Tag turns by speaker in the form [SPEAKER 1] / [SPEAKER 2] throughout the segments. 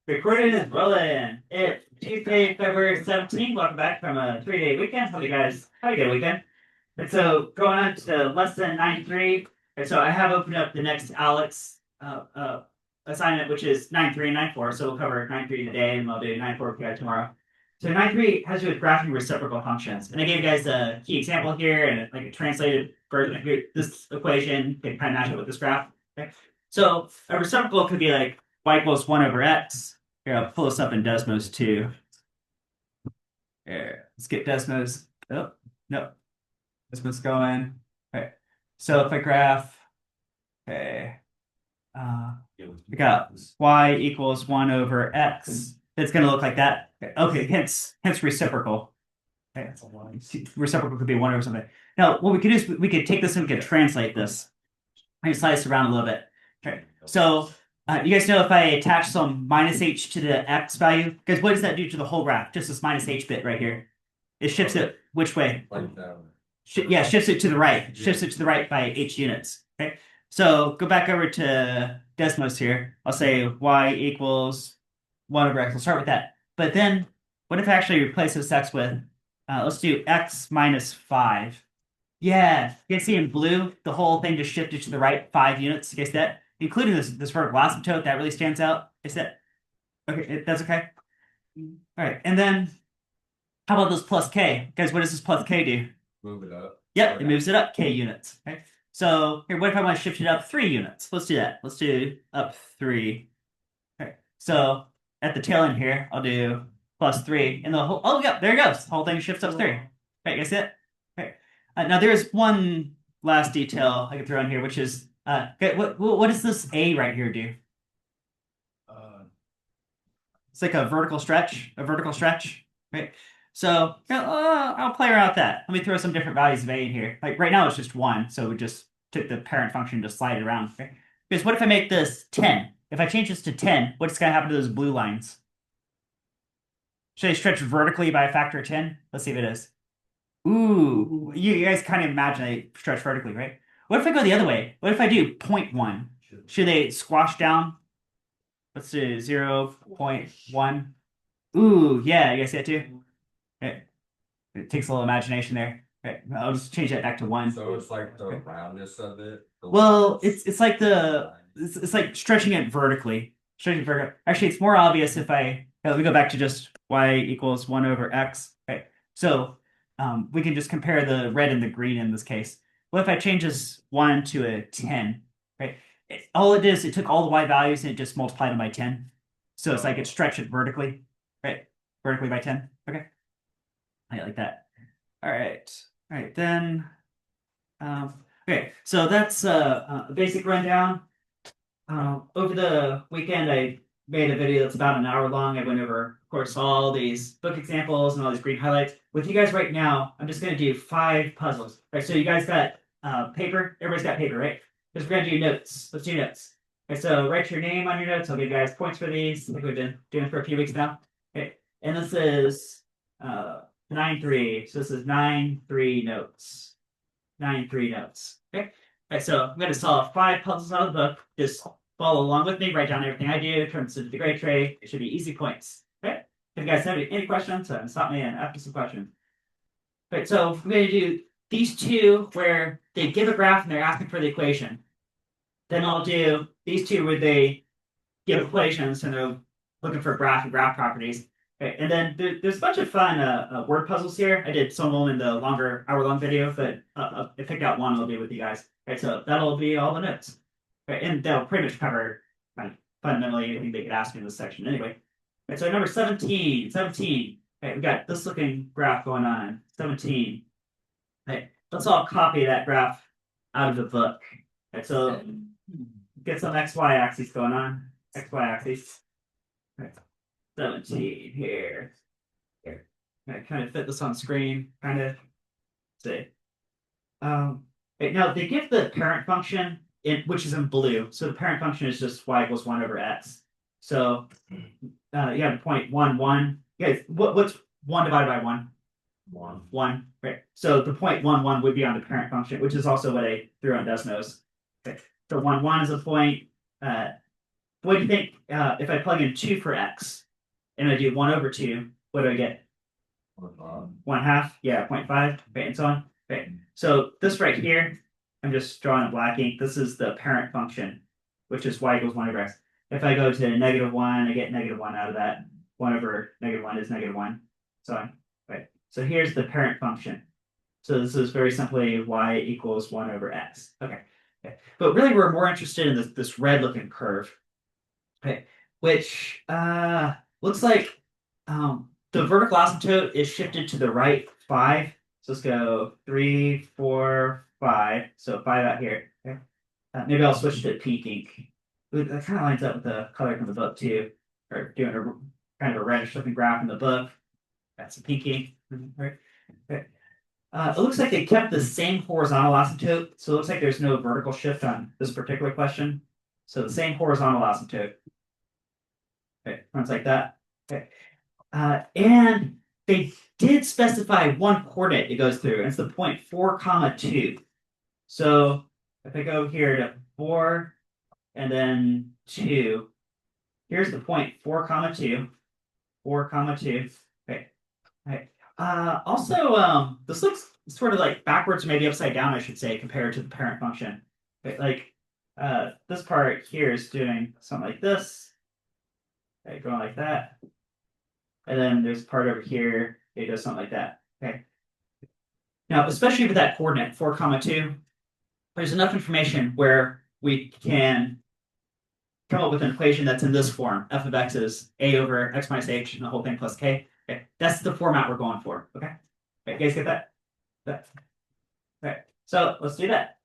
[SPEAKER 1] Recording is rolling. It's Tuesday, February 17th. Welcome back from a 3-day weekend. Hope you guys had a good weekend. And so going on to lesson 93. And so I have opened up the next Alex assignment, which is 9.3 and 9.4. So we'll cover 9.3 today and we'll do 9.4 for you guys tomorrow. So 9.3 has to do with graphing reciprocal functions. And I gave you guys a key example here and like a translated version of this equation. You can kind of match it with this graph. Okay. So a reciprocal could be like y equals 1 over x. Here, I'll pull this up in Desmos too. Here, let's get Desmos. Oh, no. Desmos going. Okay. So if I graph, okay, we got y equals 1 over x. It's going to look like that. Okay, hence reciprocal. Okay. Reciprocal could be 1 over something. Now, what we could do is we could take this and we could translate this. I can slice around a little bit. Okay. So you guys know if I attach some minus h to the x value, guys, what does that do to the whole graph? Just this minus h bit right here. It shifts it which way?
[SPEAKER 2] Like that.
[SPEAKER 1] Yeah, shifts it to the right. Shifts it to the right by h units. Okay. So go back over to Desmos here. I'll say y equals 1 over x. We'll start with that. But then what if I actually replace this x with, let's do x minus 5. Yeah, you can see in blue, the whole thing just shifted to the right 5 units. You guys see that? Including this vertical asymptote, that really stands out. Is that okay? That's okay. All right, and then how about this plus k? Guys, what does this plus k do?
[SPEAKER 2] Move it up.
[SPEAKER 1] Yep, it moves it up k units. Okay. So here, what if I want to shift it up 3 units? Let's do that. Let's do up 3. Okay. So at the tail end here, I'll do plus 3, and the whole. Oh, yeah, there it goes. The whole thing shifts up 3. Okay, you guys see it? Okay. Now there is one last detail I can throw in here, which is what does this A right here do? It's like a vertical stretch, right? So I'll play around with that. Let me throw some different values of A in here. Like right now it's just 1, so we just took the parent function to slide it around. Okay? Because what if I make this 10? If I change this to 10, what's going to happen to those blue lines? Should I stretch vertically by a factor of 10? Let's see if it is. Ooh, you guys kind of imagine they stretch vertically, right? What if I go the other way? What if I do 0.1? Should they squash down? Let's do 0.1. Ooh, yeah, you guys see that too? Okay. It takes a little imagination there. Okay. I'll just change that back to 1.
[SPEAKER 2] So it's like the roundness of it.
[SPEAKER 1] Well, it's like it's like stretching it vertically. Stretching it vertically. Actually, it's more obvious if let me go back to just y equals 1 over x. Okay. So we can just compare the red and the green in this case. What if I change this 1 to a 10? Right? All it did is it took all the y values and it just multiplied them by 10. So it's like it stretched it vertically, right? Vertically by 10. Okay. I like that. All right. All right. Then, okay. So that's a basic rundown. Over the weekend, I made a video that's about an hour long. I went over, of course, all these book examples and all these green highlights. With you guys right now, I'm just going to do 5 puzzles. All right, so you guys got paper? Everybody's got paper, right? Because we're going to do notes. Let's do notes. Okay, so write your name on your notes. I'll give you guys points for these. I think we've been doing for a few weeks now. Okay, and this is 9.3. So this is 9.3 notes. 9.3 notes. Okay. All right, so I'm going to solve 5 puzzles out of the book. Just follow along with me, write down everything I do, turn this into the grade tray. It should be easy points. Okay? If you guys have any questions, stop me and ask me some questions. Okay, so I'm going to do these 2 where they give a graph and they're asking for the equation. Then I'll do these 2 where they give equations and they're looking for graph and graph properties. Okay, and then there's a bunch of fun word puzzles here. I did some of them in the longer hour-long video, but I picked out one I'll do with you guys. Okay, so that'll be all the notes. Okay, and they'll pretty much cover kind of fundamentally anything they could ask in this section anyway. Okay, so number 17. Okay, we got this looking graph going on. 17. Okay, let's all copy that graph out of the book. Okay, so get some XY axis going on. XY axis. Okay. 17 here. I kind of fit this on screen, kind of. See. Right, now they give the parent function which is in blue. So the parent function is just y equals 1 over x. So you have 0.11. Guys, what's 1 divided by 1?
[SPEAKER 2] 1.
[SPEAKER 1] 1. Right. So the 0.11 would be on the parent function, which is also what I threw on Desmos. Okay. So 1, 1 is a point. what do you think if I plug in 2 for x and I do 1 over 2, what do I get? 1/2, yeah, 0.5, okay, and so on. Okay, so this right here, I'm just drawing in black ink. This is the parent function, which is y equals 1 over x. If I go to -1, I get -1 out of that. 1 over -1 is -1, so on. Right. So here's the parent function. So this is very simply y equals 1 over x. Okay. Okay. But really, we're more interested in this red looking curve, okay, which looks like the vertical asymptote is shifted to the right 5. So let's go 3, 4, 5. So 5 out here. Okay. Maybe I'll switch to pink ink. That kind of lines up with the color from the book too, or doing a kind of a reddish looking graph in the book. That's a pink ink. Right. Okay. It looks like they kept the same horizontal asymptote, so it looks like there's no vertical shift on this particular question. So the same horizontal asymptote. Okay, runs like that. Okay. And they did specify one coordinate it goes through, and it's the point 4, comma 2. So if I go here to 4 and then 2, here's the point 4, comma 2. 4, comma 2. Okay. Okay. Also, this looks sort of like backwards, or maybe upside down, I should say, compared to the parent function. Okay, like this part here is doing something like this, okay, going like that. And then there's part over here, it does something like that. Okay. Now, especially with that coordinate 4, comma 2, there's enough information where we can come up with an equation that's in this form. F of x is a over x minus h and the whole thing plus k. Okay, that's the format we're going for. Okay, okay, you guys get that? Okay, so let's do that.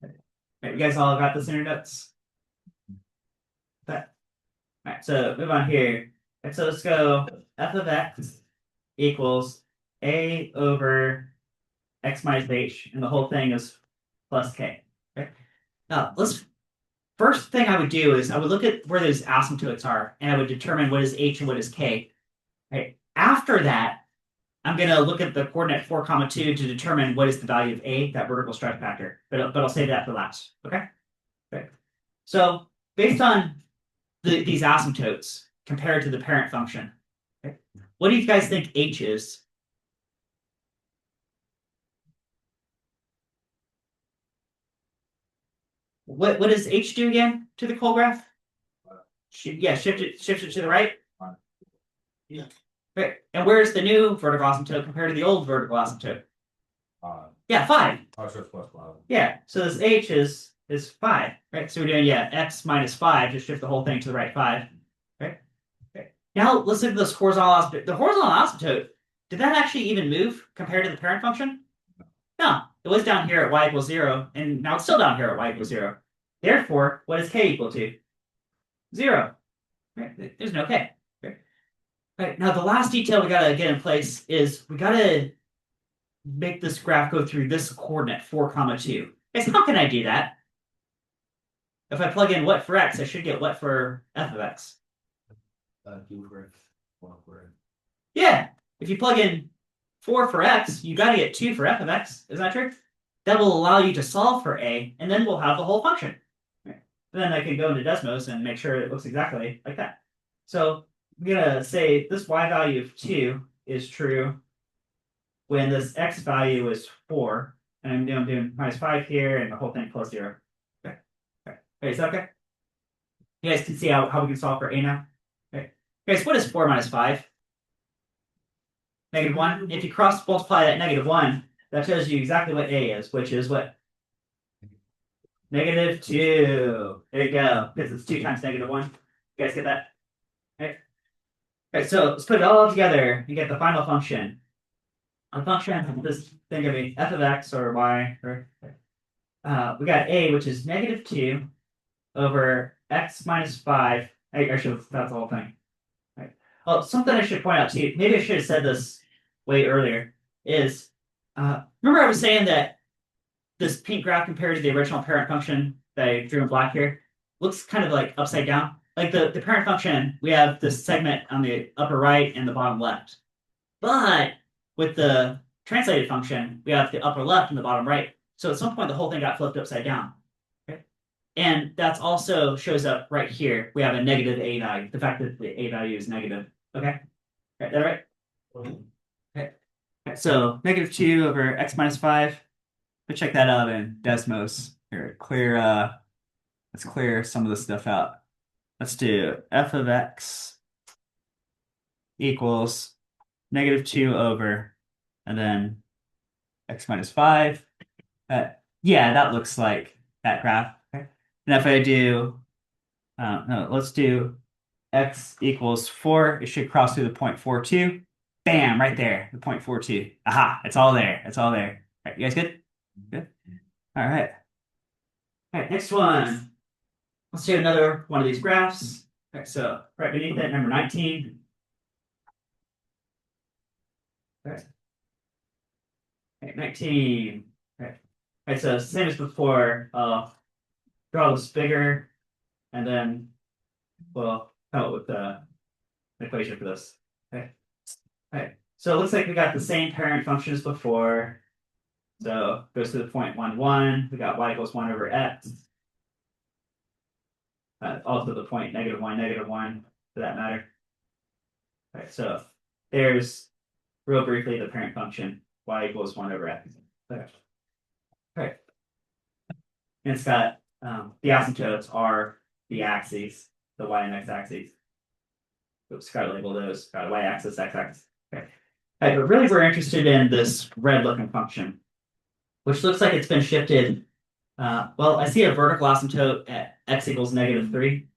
[SPEAKER 1] Okay, you guys all got this in your notes? Okay. All right, so move on here. And so let's go f of x equals a over x minus h, and the whole thing is plus k. Okay. Now, first thing I would do is I would look at where those asymptotes are, and I would determine what is h and what is k. Okay. After that, I'm going to look at the coordinate 4, comma 2 to determine what is the value of a, that vertical stretch factor. But I'll save that for last. Okay. Okay. So based on these asymptotes compared to the parent function, okay, what do you guys think h is? What does h do again to the Cole graph? Yeah, shift it to the right.
[SPEAKER 2] Yeah.
[SPEAKER 1] Right. And where's the new vertical asymptote compared to the old vertical asymptote? Yeah, 5.
[SPEAKER 2] Oh, so it's plus 5.
[SPEAKER 1] Yeah. So this h is 5. Right. So we're doing, yeah, x minus 5, just shift the whole thing to the right 5. Right. Okay. Now let's look at this horizontal asymptote. The horizontal asymptote, did that actually even move compared to the parent function? No. It was down here at y equals 0, and now it's still down here at y equals 0. Therefore, what is k equal to? 0. Right. There's no k. Right, now the last detail we gotta get in place is we gotta make this graph go through this coordinate 4, comma 2. Guys, how can I do that? If I plug in what for x, I should get what for f of x.
[SPEAKER 2] 2 for x, 1 for x.
[SPEAKER 1] Yeah, if you plug in 4 for x, you gotta get 2 for f of x. Isn't that true? That will allow you to solve for a, and then we'll have the whole function. Right. Then I can go into Desmos and make sure it looks exactly like that. So I'm gonna say this y value of 2 is true when this x value is 4, and I'm doing minus 5 here, and the whole thing plus 0. Okay. Okay. Okay, is that okay? You guys can see how we can solve for a now? Okay. Guys, what is 4 minus 5? -1. If you cross multiply that -1, that tells you exactly what a is, which is what? -2. There you go, because it's 2 times -1. You guys get that? Okay. Okay, so let's put it all together and get the final function. A function, this thing could be f of x or y, or we got a, which is -2 over x minus 5. Actually, that's the whole thing. Right. Oh, something I should point out to you, maybe I should have said this way earlier, is remember I was saying that this pink graph compared to the original parent function that I drew in black here looks kind of like upside down. Like the parent function, we have this segment on the upper right and the bottom left. But with the translated function, we have the upper left and the bottom right. So at some point, the whole thing got flipped upside down. Okay? And that's also shows up right here. We have a negative a value. The fact that the a value is negative. Okay, right, that right? Okay. Okay, so -2 over x minus 5. Let's check that out in Desmos. Here, let's clear some of the stuff out. Let's do f of x equals -2 over, and then x minus 5. Yeah, that looks like that graph. Okay. And if I do, no, let's do x equals 4. It should cross through the point 42. Bam, right there, the point 42. Aha, it's all there. It's all there. All right, you guys good? Good. All right. All right, next one. Let's do another one of these graphs. All right, so right beneath that, number 19. All right. All right, 19. All right. All right, so same as before. Draw this bigger, and then we'll come up with an equation for this. Okay. All right. So it looks like we got the same parent function as before. So goes to the point 1, 1. We got y equals 1 over x. Also the point -1, -1 for that matter. All right, so there's real briefly the parent function y equals 1 over x. Okay. All right. And it's got the asymptotes are the axes, the y and x axes. Oops, gotta label those. Got a y-axis, x-axis. Okay. All right, but really we're interested in this red-looking function, which looks like it's been shifted. Well, I see a vertical asymptote at x equals -3.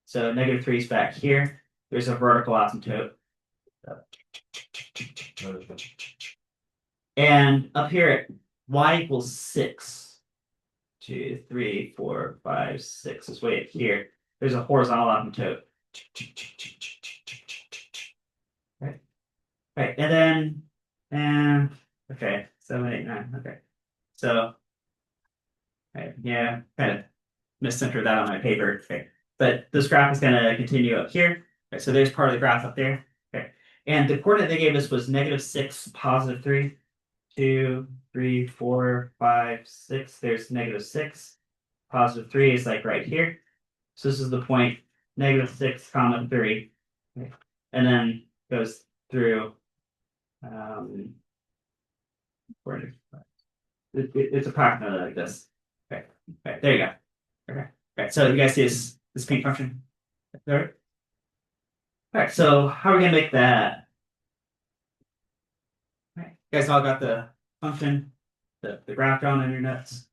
[SPEAKER 1] So -3 is back here. There's a vertical asymptote. And up here at y equals 6. 2, 3, 4, 5, 6 is way up here. There's a horizontal asymptote. Right. Right. And okay, 7, 8, 9. Okay. So right, yeah, kind of miscentered that on my paper. Okay. But this graph is gonna continue up here. Right, so there's part of the graph up there. Okay. And the coordinate they gave us was -6, +3. 2, 3, 4, 5, 6. There's -6. +3 is like right here. So this is the point -6, comma 3. Okay. And then goes through it's approximately like this. Okay. Okay, there you go. Okay. Okay. So you guys see this pink function? All right. All right. So how are we gonna make that? All right. You guys all got the function, the graph drawn on your notes.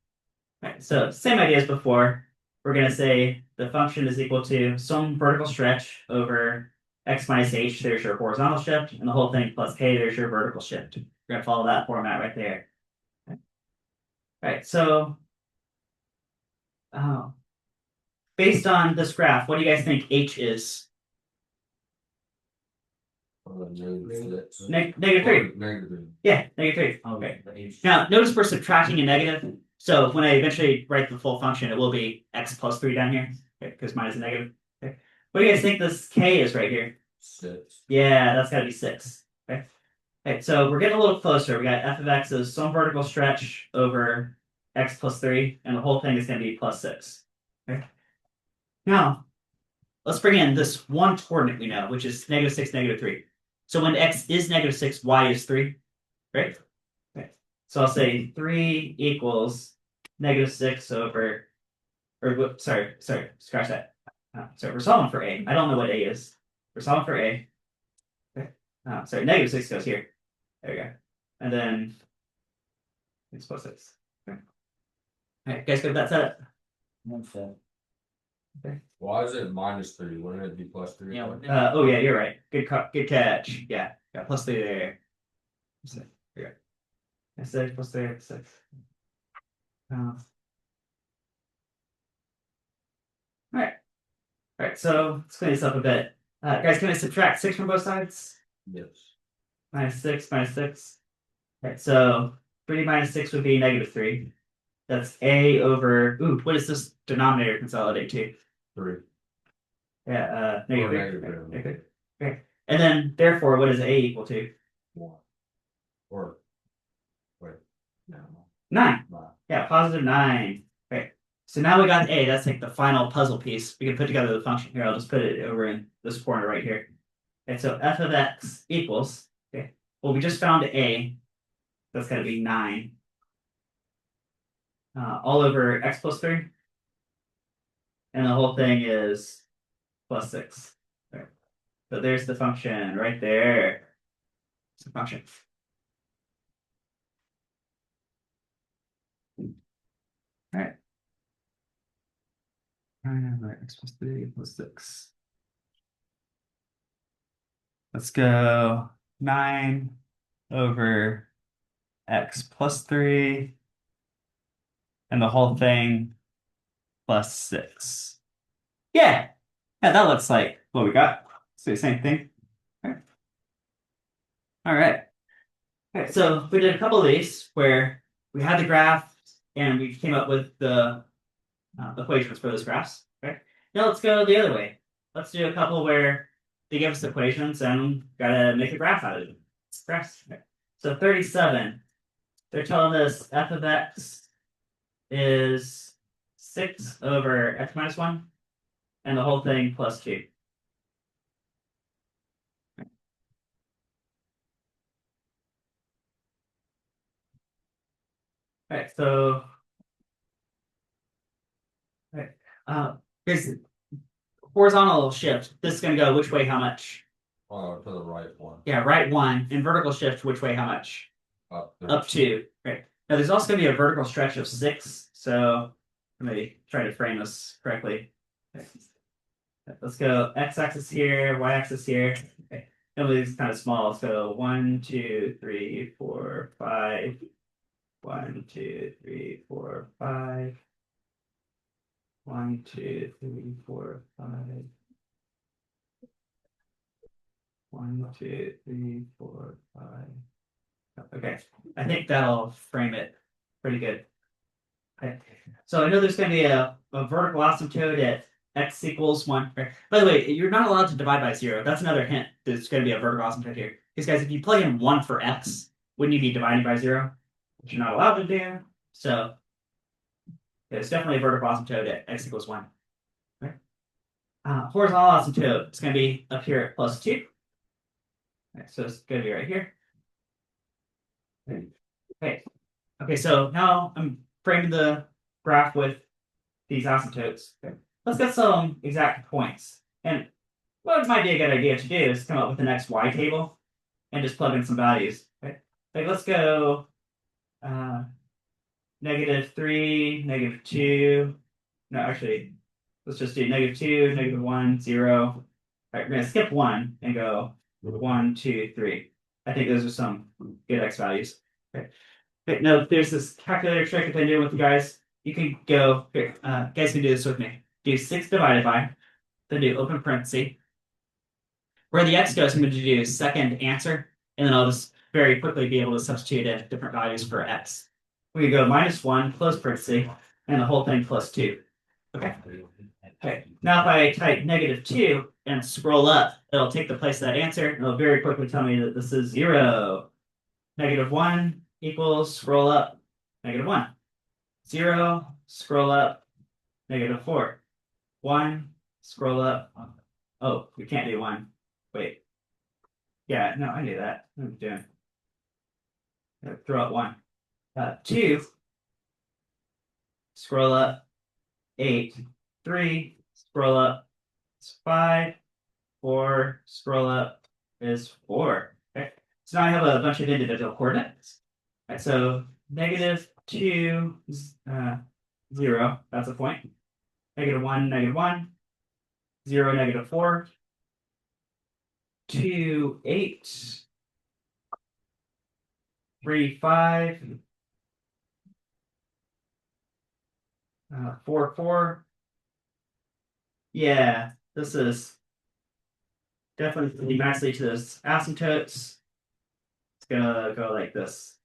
[SPEAKER 1] All right. So same idea as before. We're gonna say the function is equal to some vertical stretch over x minus h. There's your horizontal shift, and the whole thing plus k. There's your vertical shift. We're gonna follow that format right there. Okay. All right. So uh, based on this graph, what do you guys think h is? -3.
[SPEAKER 2] Negative.
[SPEAKER 1] Yeah, -3. Okay. Now, notice we're subtracting a negative. So when I eventually write the full function, it will be x plus 3 down here. Okay, because mine is a negative. Okay. What do you guys think this k is right here?
[SPEAKER 2] 6.
[SPEAKER 1] Yeah, that's got to be 6. Okay. Okay, so we're getting a little closer. We got f of x is some vertical stretch over x plus 3, and the whole thing is going to be +6. Okay. Now, let's bring in this one coordinate we know, which is -6, -3. So when x is -6, y is 3, right? Okay. So I'll say 3 equals -6 over, or sorry, scratch that. So we're solving for a. I don't know what a is. We're solving for a. Okay. Sorry, -6 goes here. There we go. And then x plus 6. Okay. All right, guys, good. That's it. Okay.
[SPEAKER 2] Why is it -3? Wouldn't it be +3?
[SPEAKER 1] Yeah. Oh yeah, you're right. Good catch. Yeah. Got +3 there. So, here. S6 +3 x6. All right. All right. So let's clean this up a bit. Guys, can I subtract 6 from both sides?
[SPEAKER 2] Yes.
[SPEAKER 1] -6, -6. All right. So 3 minus 6 would be -3. That's a over. Ooh, what does this denominator consolidate to?
[SPEAKER 2] 3.
[SPEAKER 1] Yeah.
[SPEAKER 2] Or
[SPEAKER 1] -3.
[SPEAKER 2] -3.
[SPEAKER 1] Okay. Okay. And then therefore, what does a equal to?
[SPEAKER 2] 1. Or wait. No.
[SPEAKER 1] 9.
[SPEAKER 2] 9.
[SPEAKER 1] Yeah, +9. Okay. So now we got A. That's like the final puzzle piece. We can put together the function here. I'll just put it over in this corner right here. And so f of x equals, okay, well, we just found A. That's going to be 9 all over x plus 3. And the whole thing is plus 6. Right. So there's the function right there. It's the function. All right. 9 over x plus 3 plus 6. Let's go 9 over x plus 3 and the whole thing plus 6. Yeah. Yeah, that looks like what we got. So the same thing. All right. All right. All right. So we did a couple of these where we had the graph and we came up with the equations for those graphs. Okay. Now let's go the other way. Let's do a couple where they give us equations and gotta make a graph out of them. Graphs. Okay. So 37. They're telling us f of x is 6 over x minus 1 and the whole thing plus 2. All right, so all right, here's horizontal shift. This is going to go which way, how much?
[SPEAKER 2] To the right one,
[SPEAKER 1] Yeah, right 1. And vertical shift, which way, how much?
[SPEAKER 2] up there.
[SPEAKER 1] Up 2. Right. Now there's also going to be a vertical stretch of 6. So let me try to frame this correctly. Okay. Let's go x-axis here, y-axis here. Okay. It's kind of small. So 1, 2, 3, 4, 5. 1, 2, 3, 4, 5. 1, 2, 3, 4, 5. 1, 2, 3, 4, 5. Okay, I think that'll frame it pretty good. Okay. So I know there's going to be a vertical asymptote at x equals 1. Right. By the way, you're not allowed to divide by 0. That's another hint. There's going to be a vertical asymptote here. Because guys, if you plug in 1 for x, wouldn't you be dividing by 0? Which you're not allowed to do. So there's definitely a vertical asymptote at x equals 1. Right. Horizontal asymptote, it's going to be up here at plus 2. Right, so it's going to be right here. Okay. Okay, so now I'm framing the graph with these asymptotes. Okay. Let's get some exact points. And what might be a good idea to do is come up with the next y table and just plug in some values. Okay. Like let's go -3, -2. No, actually, let's just do -2, -1, 0. All right, we're gonna skip 1 and go 1, 2, 3. I think those are some good x values. Okay. Okay, no, there's this calculator trick if I do it with you guys. You can go here. Guys can do this with me. Do 6 divided by, then do open parenthesis. Where the x goes, I'm going to do second answer, and then I'll just very quickly be able to substitute in different values for x. We go -1, close parenthesis, and the whole thing plus 2. Okay. Okay. Now if I type -2 and scroll up, it'll take the place of that answer, and it'll very quickly tell me that this is 0. -1 equals, scroll up, -1. 0, scroll up, -4. 1, scroll up. Oh, we can't do 1. Wait. Yeah, no, I knew that. What am I doing? Throw out 1. 2, scroll up, 8. 3, scroll up, it's 5. 4, scroll up is 4. Okay. So now I have a bunch of individual coordinates. Right, so -2, 0, that's a point. -1, -1. 0, -4. 2, 8. 3, 5. 4, 4. Yeah, this is definitely nicely to those asymptotes. It's gonna go like this.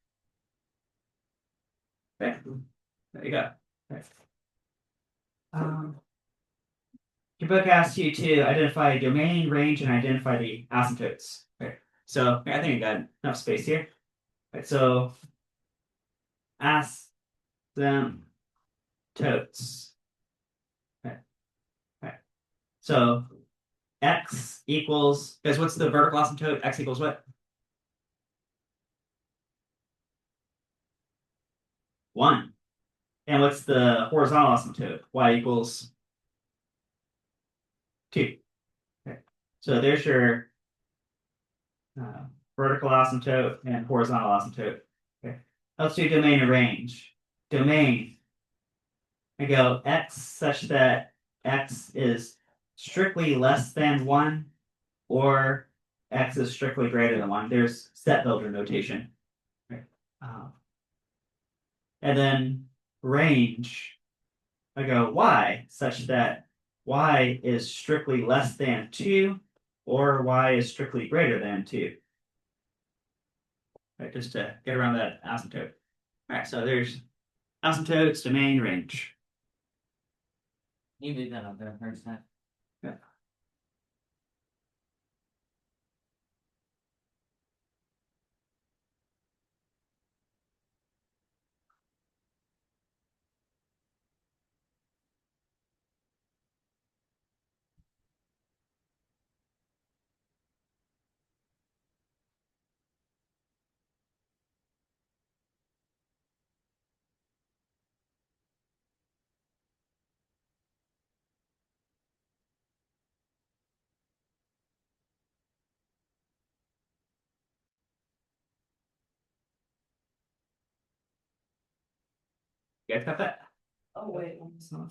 [SPEAKER 1] Okay, there you go. Okay. Your book asks you to identify domain, range, and identify the asymptotes. Okay. So I think I got enough space here. Right, so asymptotes. So x equals, guys, what's the vertical asymptote? X equals what? 1. And what's the horizontal asymptote? Y equals 2. Okay. So there's your uh, vertical asymptote and horizontal asymptote. Okay. Let's do domain and range. Domain, I go x such that x is strictly less than 1 or x is strictly greater than 1. There's set builder notation. Right? And then range, I go y such that y is strictly less than 2 or y is strictly greater than 2. Right, just to get around that asymptote. All right, so there's asymptotes, domain, range.
[SPEAKER 3] You leave that up there first time.
[SPEAKER 1] Yeah. You guys got that?
[SPEAKER 3] Oh, wait.
[SPEAKER 1] So,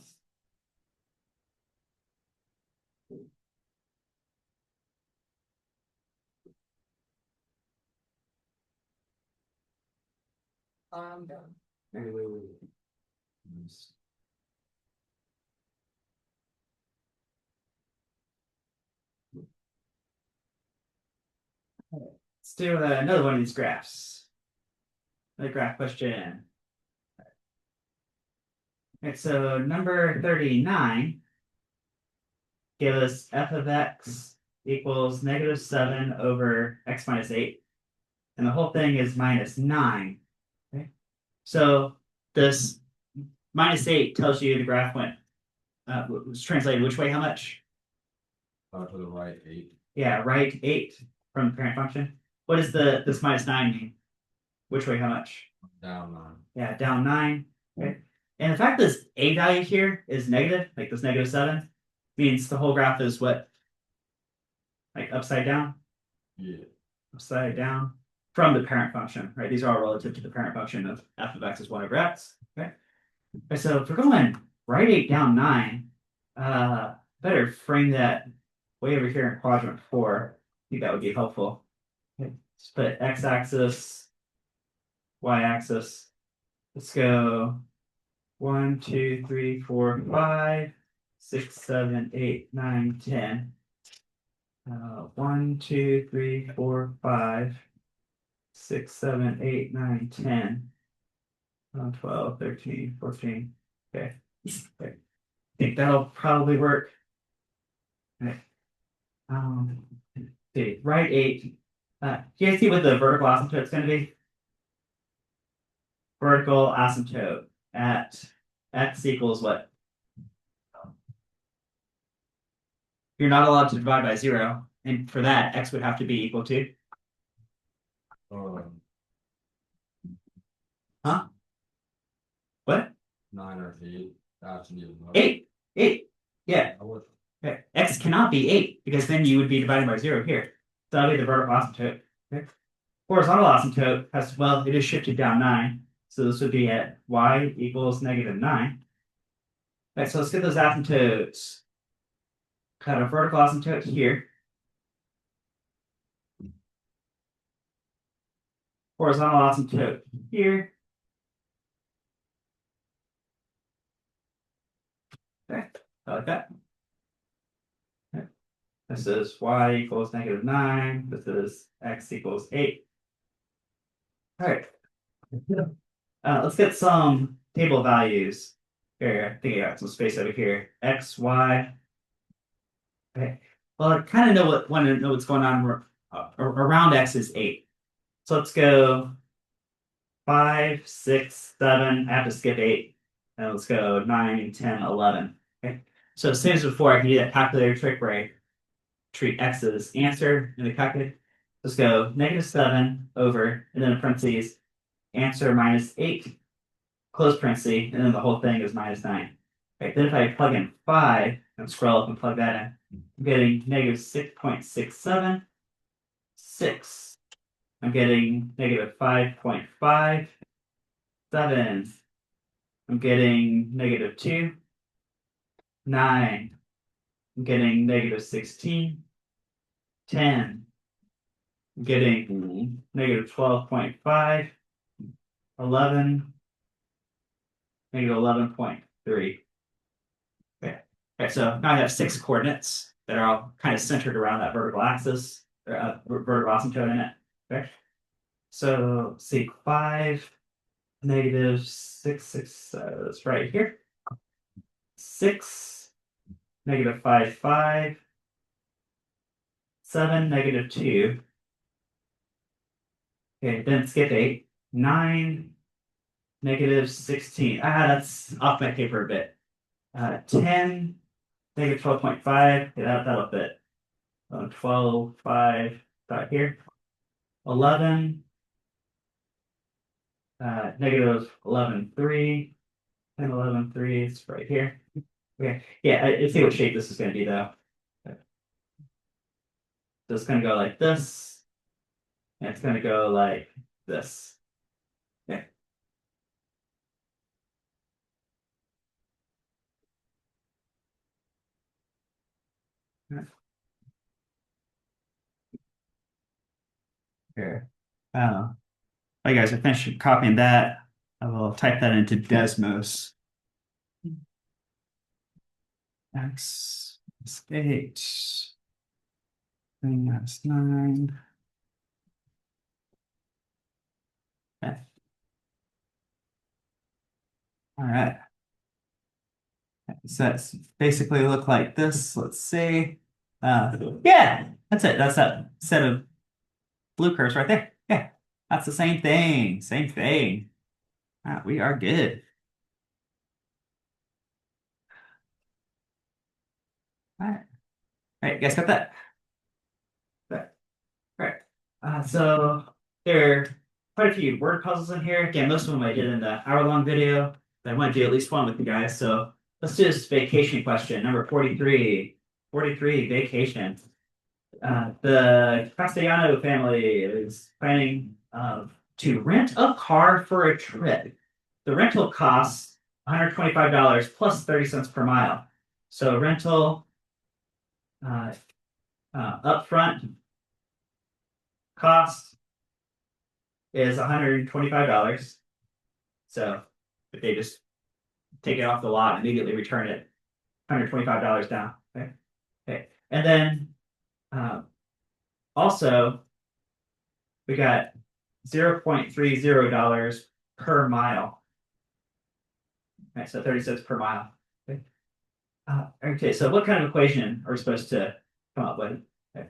[SPEAKER 3] I'm done.
[SPEAKER 1] wait. Let's do another one of these graphs. Another graph question. Okay, so number 39 give us f of x equals -7 over x minus 8. And the whole thing is -9. Okay. So this -8 tells you the graph went was translated which way, how much?
[SPEAKER 2] To the right 8.
[SPEAKER 1] Yeah, right 8 from the parent function. What does this -9 mean? Which way, how much?
[SPEAKER 2] Down 9.
[SPEAKER 1] Yeah, down 9. Okay. And the fact this a value here is negative, like this -7, means the whole graph is what? Like upside down?
[SPEAKER 2] Yeah.
[SPEAKER 1] Upside down from the parent function, right? These are all relative to the parent function of f of x is 1 over x. Okay. And so if we're going right 8 down 9, better frame that way over here in quadrant 4. I think that would be helpful. Okay. Let's put x-axis, y-axis. Let's go 1, 2, 3, 4, 5, 6, 7, 8, 9, 10. 1, 2, 3, 4, 5, 6, 7, 8, 9, 10. 12, 13, 14. Okay. Okay. I think that'll probably work. Okay. See, right 8. Do you guys see what the vertical asymptote is going to be? Vertical asymptote at x equals what? You're not allowed to divide by 0. And for that, x would have to be equal to?
[SPEAKER 2] Um,
[SPEAKER 1] Huh? What?
[SPEAKER 2] 9 or 8. That's even more.
[SPEAKER 1] 8. 8. Yeah.
[SPEAKER 2] I would.
[SPEAKER 1] Okay. X cannot be 8 because then you would be dividing by 0 here. So that'll be the vertical asymptote. Okay. Horizontal asymptote has, well, it is shifted down 9. So this would be at y equals -9. Okay, so let's get those asymptotes. Got a vertical asymptote here. Horizontal asymptote here. Okay, I like that. Okay. This is y equals -9. This is x equals 8. All right. Let's get some table values. Here, I think I got some space over here. X, Y. Okay. Well, I kind of want to know what's going on around X is 8. So let's go 5, 6, 7. I have to skip 8. And let's go 9, 10, 11. Okay. So same as before, I can do that calculator trick where I treat x as answer in the calculator. Let's go -7 over, and then in parentheses, answer -8, close parentheses, and then the whole thing is -9. Right, then if I plug in 5 and scroll up and plug that in, I'm getting -6.676. I'm getting -5.57. I'm getting -2. 9. I'm getting -16. 10. I'm getting -12.5. 11. -11.3. Okay. Okay, so now I have 6 coordinates that are all kind of centered around that vertical axis, or vertical asymptote in it. Okay. So let's see, 5, -6, that's right here. 6, -5, 5, 7, -2. Okay, then skip 8, 9, -16. That's off my paper a bit. 10, -12.5. Yeah, that'll fit. 12, 5, dot here. 11, -11.3. 10, 11.3 is right here. Okay, yeah, let's see what shape this is going to be though. So it's going to go like this, and it's going to go like this. Okay. Here. Hi guys, I finished copying that. I will type that into Desmos. X is 8. 3 - 9. Okay. All right. So that's basically look like this. Let's see. Yeah, that's it. That's that set of blue curves right there. Yeah, that's the same thing. Same thing. We are good. All right. All right, you guys got that? Right. Right. So there are quite a few word puzzles in here. Again, most of them I did in the hour-long video. But I want to do at least one with you guys. So let's do this vacation question, number 43. 43, vacation. The Castellano family is planning to rent a car for a trip. The rental costs $125 plus 30 cents per mile. So rental upfront cost is $125. So if they just take it off the lot and immediately return it, $125 down. Okay. Okay. And then also we got $0.30 per mile. Okay, so 30 cents per mile. Okay. Okay, so what kind of equation are we supposed to come up with? Okay.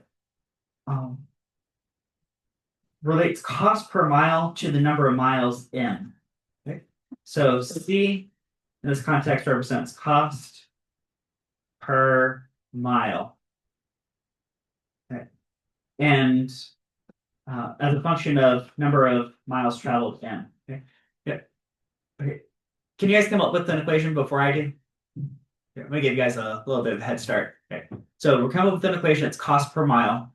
[SPEAKER 1] Relates cost per mile to the number of miles in. Okay. So C in this context represents cost per mile. Okay. And as a function of number of miles traveled in. Okay. Yeah. Okay. Can you guys come up with an equation before I do? Here, I'm gonna give you guys a little bit of a head start. Okay. So we're coming up with an equation that's cost per mile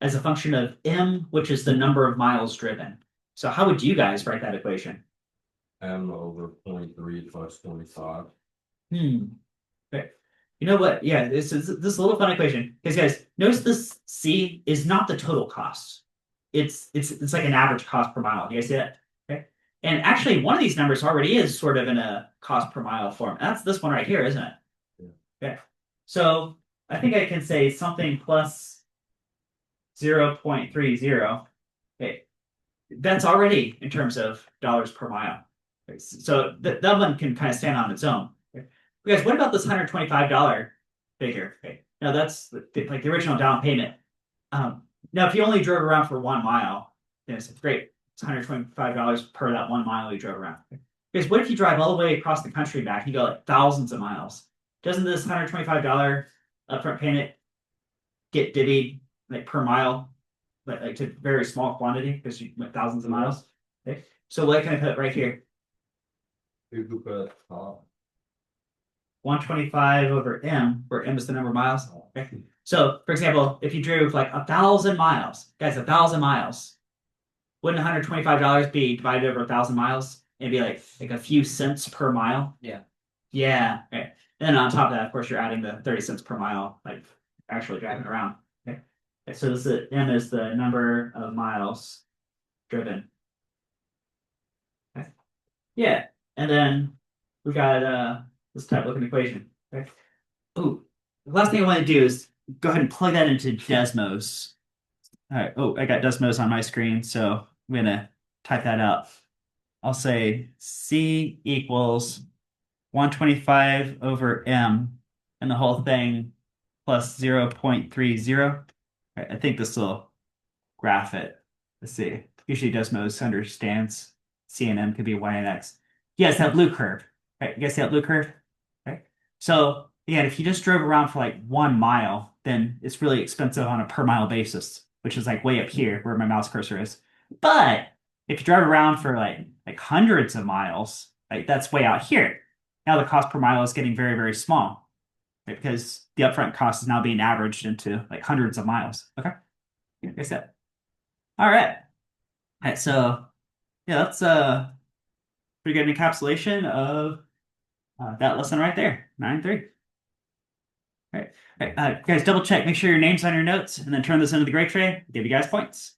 [SPEAKER 1] as a function of m, which is the number of miles driven. So how would you guys write that equation?
[SPEAKER 2] M over 0.3 plus 25.
[SPEAKER 1] Okay. You know what? Yeah, this is a little fun equation. Because guys, notice this C is not the total cost. It's like an average cost per mile. Do you guys see that? Okay. And actually, one of these numbers already is sort of in a cost per mile form. That's this one right here, isn't it? Yeah. Okay. So I think I can say something plus 0.30. Okay. That's already in terms of dollars per mile. Okay. So that one can kind of stand on its own. Okay. Guys, what about this $125 figure? Okay. Now that's like the original down payment. Now, if you only drove around for 1 mile, then it's great. It's $125 per that 1 mile you drove around. Because what if you drive all the way across the country back? You go like thousands of miles. doesn't this $125 upfront payment get divvied like per mile, like to very small quantity because you went thousands of miles? Okay. So what can I put right here?
[SPEAKER 2] You could put top.
[SPEAKER 1] 125 over m, where m is the number of miles. Okay. So, for example, if you drove like 1,000 miles, guys, 1,000 miles, wouldn't $125 be divided over 1,000 miles and be like a few cents per mile?
[SPEAKER 3] Yeah.
[SPEAKER 1] Yeah. Okay. Then on top of that, of course, you're adding the 30 cents per mile, like actually driving around. Okay. Okay, so this is m is the number of miles driven. Okay. Yeah. And then we got this type looking equation. Okay. Oh, the last thing I want to do is go ahead and plug that into Desmos. All right. Oh, I got Desmos on my screen, so I'm gonna type that out. I'll say C equals 125 over M and the whole thing plus 0.30. All right, I think this will graph it. Let's see. Usually Desmos understands C and M could be Y and X. Yes, that blue curve. Right, you guys see that blue curve? Right. So again, if you just drove around for like 1 mile, then it's really expensive on a per mile basis, which is like way up here where my mouse cursor is. But if you drive around for like hundreds of miles, like that's way out here. Now the cost per mile is getting very, very small, right? Because the upfront cost is now being averaged into like hundreds of miles. Okay. Like I said. All right. All right. So yeah, that's pretty good encapsulation of that lesson right there, 9-3. All right. All right. Guys, double check. Make sure your name's on your notes and then turn this into the grade tray. Give you guys points.